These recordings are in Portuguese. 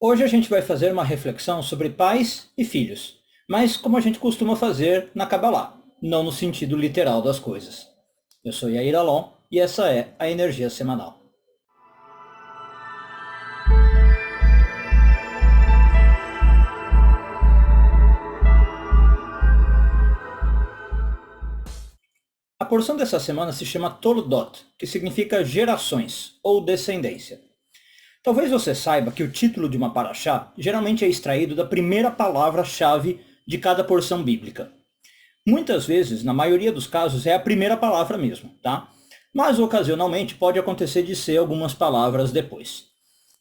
Hoje a gente vai fazer uma reflexão sobre pais e filhos, mas como a gente costuma fazer na Kabbalah, não no sentido literal das coisas. Eu sou Yair Alon e essa é a Energia Semanal. A porção dessa semana se chama Toldot, que significa gerações ou descendência. Talvez você saiba que o título de uma paraxá geralmente é extraído da primeira palavra-chave de cada porção bíblica. Muitas vezes, na maioria dos casos, é a primeira palavra mesmo, tá? Mas ocasionalmente pode acontecer de ser algumas palavras depois.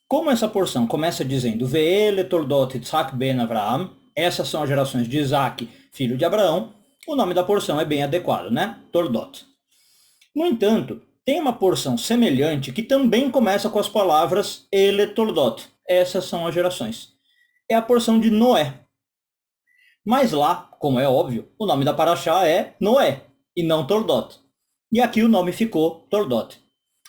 Como essa porção começa dizendo Ve'ele Toldot Yitzhak ben Avraham, essas são as gerações de Isaac, filho de Abraão, o nome da porção é bem adequado, né? Toldot. No entanto, tem uma porção semelhante que também começa com as palavras Ele Toldot, essas são as gerações. É a porção de Noé. Mas lá, como é óbvio, o nome da paraxá é Noé, e não Toldot. E aqui o nome ficou Toldot.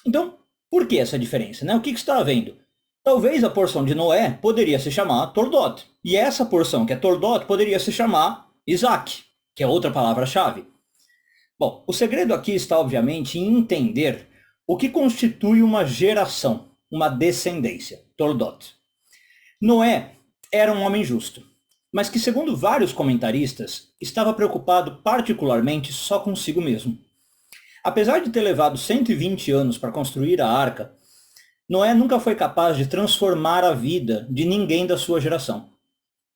Então, por que essa diferença, né? O que está havendo? Talvez a porção de Noé poderia se chamar Toldot, e essa porção que é Toldot poderia se chamar Isaac, que é outra palavra-chave. Bom, o segredo aqui está, obviamente, em entender o que constitui uma geração, uma descendência, Toldot. Noé era um homem justo, mas que, segundo vários comentaristas, estava preocupado particularmente só consigo mesmo. Apesar de ter levado 120 anos para construir a arca, Noé nunca foi capaz de transformar a vida de ninguém da sua geração.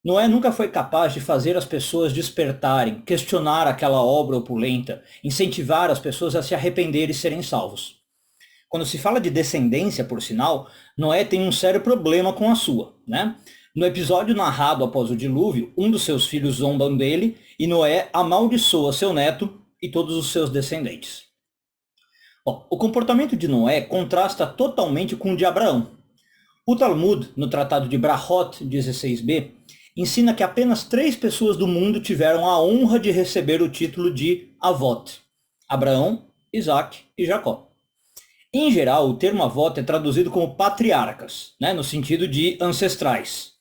Noé nunca foi capaz de fazer as pessoas despertarem, questionar aquela obra opulenta, incentivar as pessoas a se arrepender e serem salvos. Quando se fala de descendência, por sinal, Noé tem um sério problema com a sua, né? No episódio narrado após o dilúvio, um dos seus filhos zombam dele e Noé amaldiçoa seu neto e todos os seus descendentes. Bom, o comportamento de Noé contrasta totalmente com o de Abraão. O Talmud, no Tratado de Brahot 16b, ensina que apenas 3 pessoas do mundo tiveram a honra de receber o título de Avot: Abraão, Isaac e Jacó. Em geral, o termo Avot é traduzido como patriarcas, né, no sentido de ancestrais.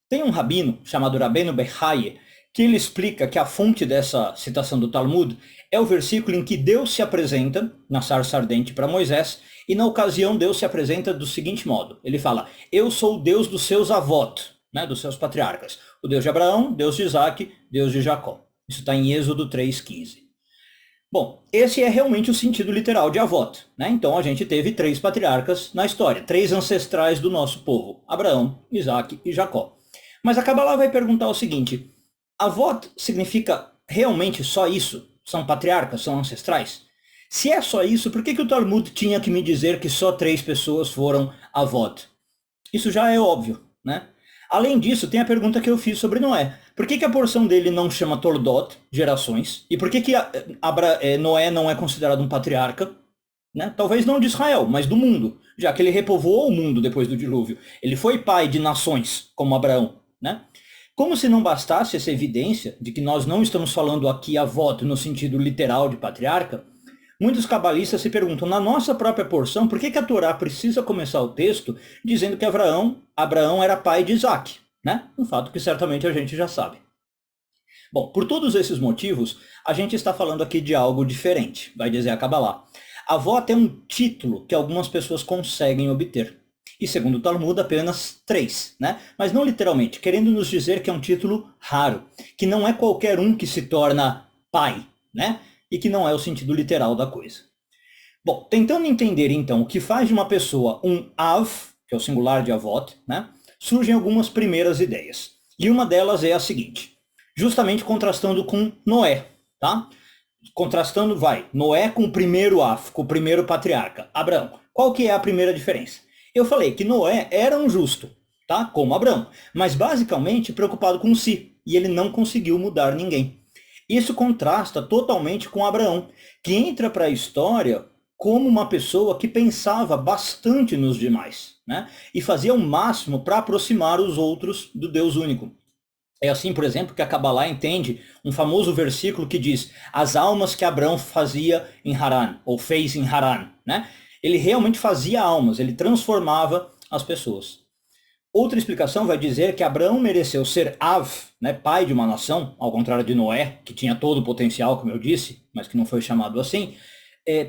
Tem um rabino chamado Rabbeinu Bechaye que ele explica que a fonte dessa citação do Talmud é o versículo em que Deus se apresenta na sarça ardente para Moisés, e na ocasião Deus se apresenta do seguinte modo. Ele fala, eu sou o Deus dos seus avot, né, dos seus patriarcas. O Deus de Abraão, Deus de Isaac, Deus de Jacó. Isso está em Êxodo 3,15. Bom, esse é realmente o sentido literal de avot, né? Então a gente teve 3 patriarcas na história, 3 ancestrais do nosso povo, Abraão, Isaac e Jacó. Mas a Kabbalah vai perguntar o seguinte, avot significa realmente só isso? São patriarcas, são ancestrais? Se é só isso, por que o Talmud tinha que me dizer que só 3 pessoas foram avot? Isso já é óbvio, né? Além disso, tem a pergunta que eu fiz sobre Noé. Por que a porção dele não chama Toldot, gerações? E por que Noé não é considerado um patriarca? Né? Talvez não de Israel, mas do mundo, já que ele repovoou o mundo depois do dilúvio. Ele foi pai de nações, como Abraão. Né? Como se não bastasse essa evidência de que nós não estamos falando aqui avot no sentido literal de patriarca, muitos cabalistas se perguntam, na nossa própria porção, por que a Torá precisa começar o texto dizendo que Abraão era pai de Isaac? Né? Um fato que certamente a gente já sabe. Bom, por todos esses motivos, a gente está falando aqui de algo diferente, vai dizer a Kabbalah. Avot é um título que algumas pessoas conseguem obter. E segundo o Talmud, apenas 3, né? Mas não literalmente, querendo nos dizer que é um título raro, que não é qualquer um que se torna pai, né? E que não é o sentido literal da coisa. Bom, tentando entender então o que faz de uma pessoa um Av, que é o singular de Avot, né? Surgem algumas primeiras ideias. E uma delas é a seguinte, justamente contrastando com Noé, tá? Contrastando, Noé com o primeiro Av, com o primeiro patriarca, Abraão. Qual que é a primeira diferença? Eu falei que Noé era um justo, tá? Como Abraão, mas basicamente preocupado com si, e ele não conseguiu mudar ninguém. Isso contrasta totalmente com Abraão, que entra para a história como uma pessoa que pensava bastante nos demais, né? E fazia o máximo para aproximar os outros do Deus único. É assim, por exemplo, que a Kabbalah entende um famoso versículo que diz as almas que Abraão fazia em Haran, ou fez em Haran, né? Ele realmente fazia almas, ele transformava as pessoas. Outra explicação vai dizer que Abraão mereceu ser Av, né, pai de uma nação, ao contrário de Noé, que tinha todo o potencial, como eu disse, mas que não foi chamado assim,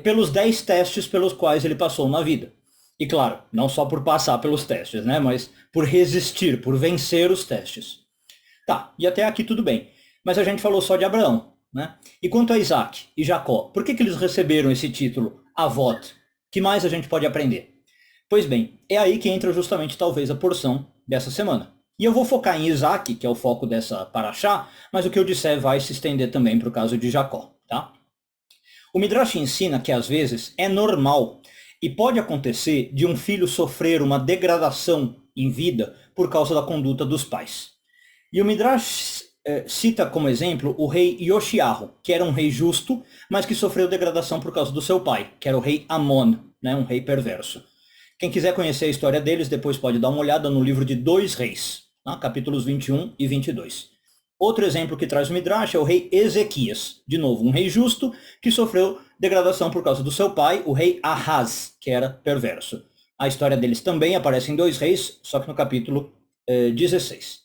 pelos 10 testes pelos quais ele passou na vida. E claro, não só por passar pelos testes, né, mas por resistir, por vencer os testes. Tá, e até aqui tudo bem. Mas a gente falou só de Abraão, né? E quanto a Isaac e Jacó, por que eles receberam esse título, Avot? Que mais a gente pode aprender? Pois bem, é aí que entra justamente talvez a porção dessa semana. E eu vou focar em Isaac, que é o foco dessa paraxá, mas o que eu disser vai se estender também para o caso de Jacó, tá? O Midrash ensina que às vezes é normal e pode acontecer de um filho sofrer uma degradação em vida por causa da conduta dos pais. E o Midrash cita como exemplo o rei Yoshiarro, que era um rei justo, mas que sofreu degradação por causa do seu pai, que era o rei Amon, né, um rei perverso. Quem quiser conhecer a história deles, depois pode dar uma olhada no livro de 2 Reis, tá? Capítulos 21 e 22. Outro exemplo que traz o Midrash é o rei Ezequias, de novo, um rei justo que sofreu degradação por causa do seu pai, o rei Ahaz, que era perverso. A história deles também aparece em 2 Reis, só que no capítulo 16.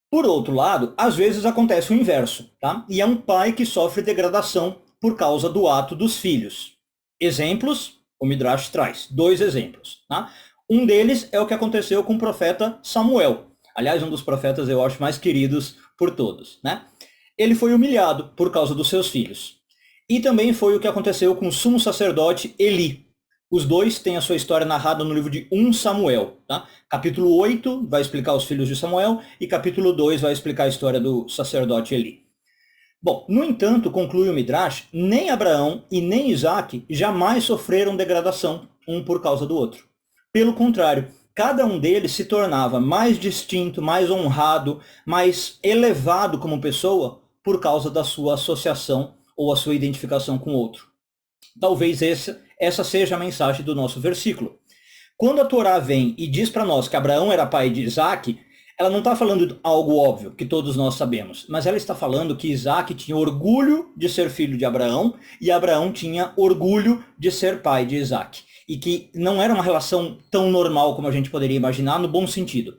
Por outro lado, às vezes acontece o inverso, tá? E é um pai que sofre degradação por causa do ato dos filhos. Exemplos, o Midrash traz 2 exemplos, tá? Um deles é o que aconteceu com o profeta Samuel. Aliás, um dos profetas eu acho mais queridos por todos, né? Ele foi humilhado por causa dos seus filhos. E também foi o que aconteceu com o sumo sacerdote Eli. Os dois têm a sua história narrada no livro de 1 Samuel. Tá? Capítulo 8 vai explicar os filhos de Samuel e capítulo 2 vai explicar a história do sacerdote Eli. Bom, no entanto, conclui o Midrash, nem Abraão e nem Isaac jamais sofreram degradação um por causa do outro. Pelo contrário, cada um deles se tornava mais distinto, mais honrado, mais elevado como pessoa por causa da sua associação ou a sua identificação com o outro. Talvez essa seja a mensagem do nosso versículo. Quando a Torá vem e diz para nós que Abraão era pai de Isaac, ela não está falando algo óbvio, que todos nós sabemos, mas ela está falando que Isaac tinha orgulho de ser filho de Abraão e Abraão tinha orgulho de ser pai de Isaac. E que não era uma relação tão normal como a gente poderia imaginar, no bom sentido.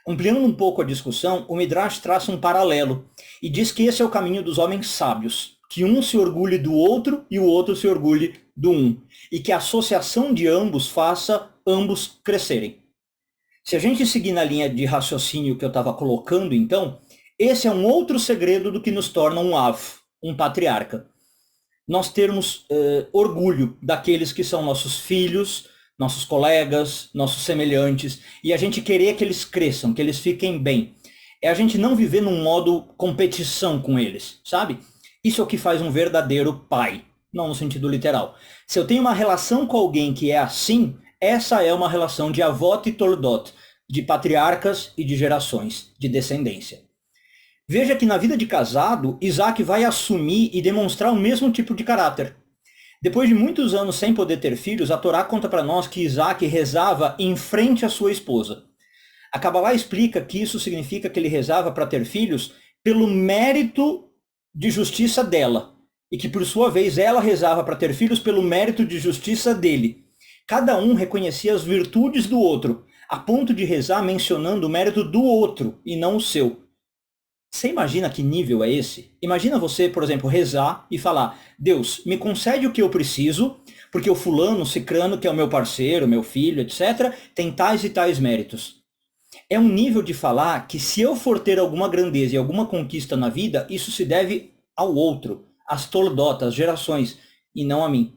Ampliando um pouco a discussão, o Midrash traça um paralelo e diz que esse é o caminho dos homens sábios, que um se orgulhe do outro e o outro se orgulhe do um, e que a associação de ambos faça ambos crescerem. Se a gente seguir na linha de raciocínio que eu estava colocando, então, esse é um outro segredo do que nos torna um Av, um patriarca. Nós termos orgulho daqueles que são nossos filhos, nossos colegas, nossos semelhantes, e a gente querer que eles cresçam, que eles fiquem bem. É a gente não viver num modo competição com eles, sabe? Isso é o que faz um verdadeiro pai, não no sentido literal. Se eu tenho uma relação com alguém que é assim, essa é uma relação de avot e toldot, de patriarcas e de gerações, de descendência. Veja que na vida de casado, Isaac vai assumir e demonstrar o mesmo tipo de caráter. Depois de muitos anos sem poder ter filhos, a Torá conta para nós que Isaac rezava em frente à sua esposa. A Kabbalah explica que isso significa que ele rezava para ter filhos pelo mérito de justiça dela, e que por sua vez ela rezava para ter filhos pelo mérito de justiça dele. Cada um reconhecia as virtudes do outro, a ponto de rezar mencionando o mérito do outro e não o seu. Você imagina que nível é esse? Imagina você, por exemplo, rezar e falar: Deus, me concede o que eu preciso, porque o fulano, cicrano, que é o meu parceiro, meu filho, etc., tem tais e tais méritos. É um nível de falar que se eu for ter alguma grandeza e alguma conquista na vida, isso se deve ao outro, às toldotas, às gerações, e não a mim.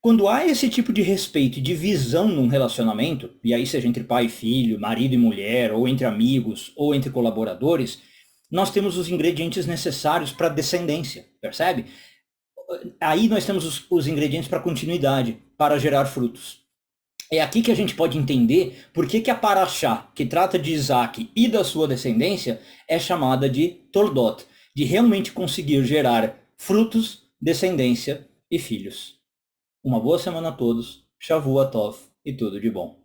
Quando há esse tipo de respeito e de visão num relacionamento, e aí seja entre pai e filho, marido e mulher, ou entre amigos, ou entre colaboradores, nós temos os ingredientes necessários para descendência, percebe? Aí nós temos os ingredientes para continuidade, para gerar frutos. É aqui que a gente pode entender por que a Paraxá, que trata de Isaac e da sua descendência, é chamada de Toldot, de realmente conseguir gerar frutos, descendência e filhos. Uma boa semana a todos, Shavua Tov e tudo de bom.